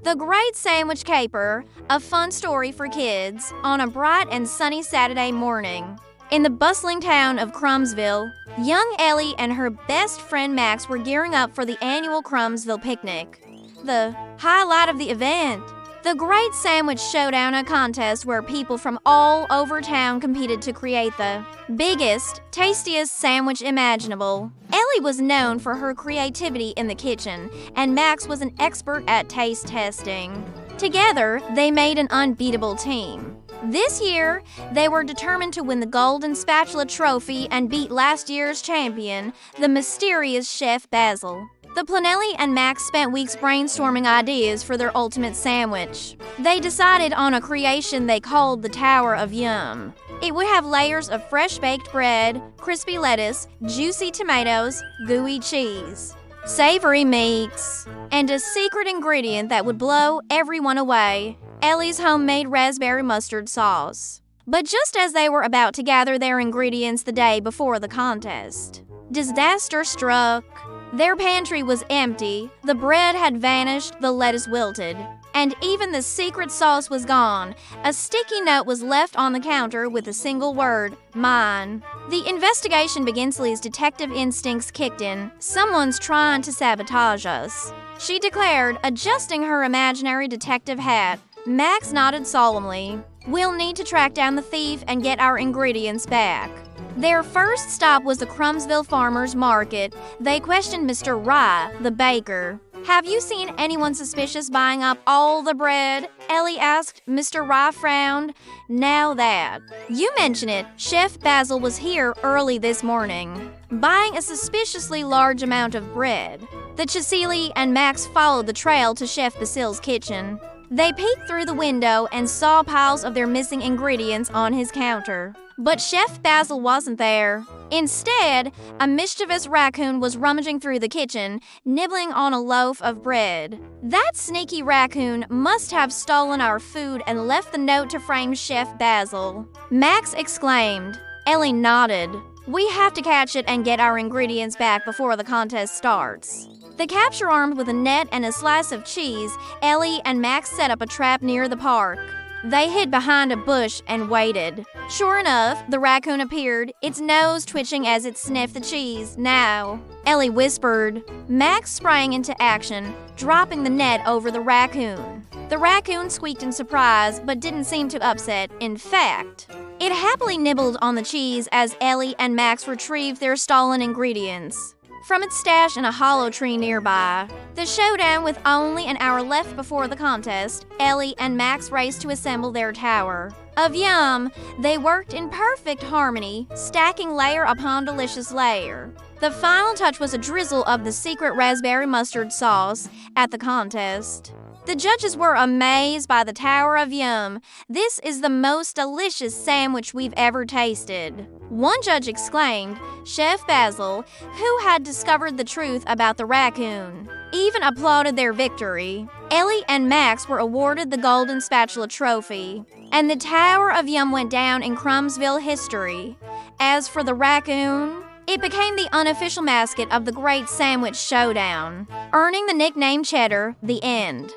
The Great Sandwich Caper, a fun story for kids, on a bright and sunny Saturday morning. In the bustling town of Crumbsville, young Ellie and her best friend Max were gearing up for the annual Crumbsville picnic. The highlight of the event, the Great Sandwich Showdown, a contest where people from all over town competed to create the biggest, tastiest sandwich imaginable. Ellie was known for her creativity in the kitchen, and Max was an expert at taste testing. Together, they made an unbeatable team. This year, they were determined to win the Golden Spatula Trophy and beat last year's champion, the mysterious Chef Basil. The Planelli and Max spent weeks brainstorming ideas for their ultimate sandwich. They decided on a creation they called the Tower of Yum. It would have layers of fresh-baked bread, crispy lettuce, juicy tomatoes, gooey cheese, savory meats, and a secret ingredient that would blow everyone away: Ellie's homemade raspberry mustard sauce. But just as they were about to gather their ingredients the day before the contest, disaster struck. Their pantry was empty, the bread had vanished, the lettuce wilted, and even the secret sauce was gone. A sticky note was left on the counter with a single word: mine. The investigation began. Lee's detective instincts kicked in. Someone's trying to sabotage us, she declared, adjusting her imaginary detective hat. Max nodded solemnly. We'll need to track down the thief and get our ingredients back. Their first stop was the Crumbsville Farmers Market. They questioned Mr. Rye, the baker. Have you seen anyone suspicious buying up all the bread? Ellie asked. Mr. Rye frowned. Now that you mention it, Chef Basil was here early this morning, buying a suspiciously large amount of bread. The Cecily and Max followed the trail to Chef Basil's kitchen. They peeked through the window and saw piles of their missing ingredients on his counter. But Chef Basil wasn't there. Instead, a mischievous raccoon was rummaging through the kitchen, nibbling on a loaf of bread. That sneaky raccoon must have stolen our food and left the note to frame Chef Basil, Max exclaimed. Ellie nodded. We have to catch it and get our ingredients back before the contest starts. The capture armed with a net and a slice of cheese, Ellie and Max set up a trap near the park. They hid behind a bush and waited. Sure enough, the raccoon appeared, its nose twitching as it sniffed the cheese. Now, Ellie whispered. Max sprang into action, dropping the net over the raccoon. The raccoon squeaked in surprise, but didn't seem too upset. In fact, it happily nibbled on the cheese as Ellie and Max retrieved their stolen ingredients from its stash in a hollow tree nearby. The showdown, with only an hour left before the contest, Ellie and Max raced to assemble their tower of yum. They worked in perfect harmony, stacking layer upon delicious layer. The final touch was a drizzle of the secret raspberry mustard sauce at the contest. The judges were amazed by the Tower of Yum. This is the most delicious sandwich we've ever tasted. One judge exclaimed. Chef Basil, who had discovered the truth about the raccoon, even applauded their victory. Ellie and Max were awarded the Golden Spatula Trophy, and the Tower of Yum went down in Crumbsville history. As for the raccoon, it became the unofficial mascot of the Great Sandwich Showdown, earning the nickname Cheddar. The end.